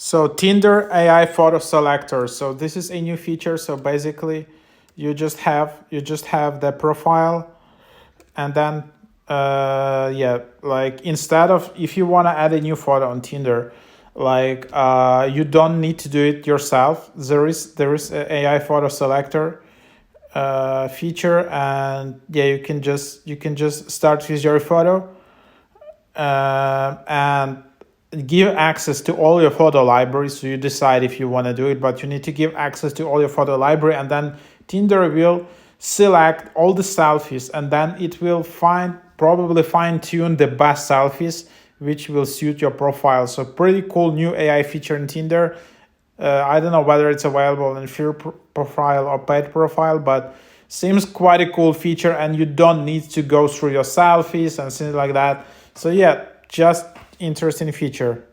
So Tinder AI photo selector. So this is a new feature. So basically, you just have the profile, and then yeah, like instead of, if you want to add a new photo on Tinder, like you don't need to do it yourself. There is a AI photo selector feature, and yeah, you can just start with your photo and give access to all your photo library. So you decide if you want to do it, but you need to give access to all your photo library, and then Tinder will select all the selfies, and then it will probably fine tune the best selfies which will suit your profile. So pretty cool new AI feature in Tinder. I don't know whether it's available in free profile or paid profile, but seems quite a cool feature, and you don't need to go through your selfies and things like that. So yeah, just interesting feature.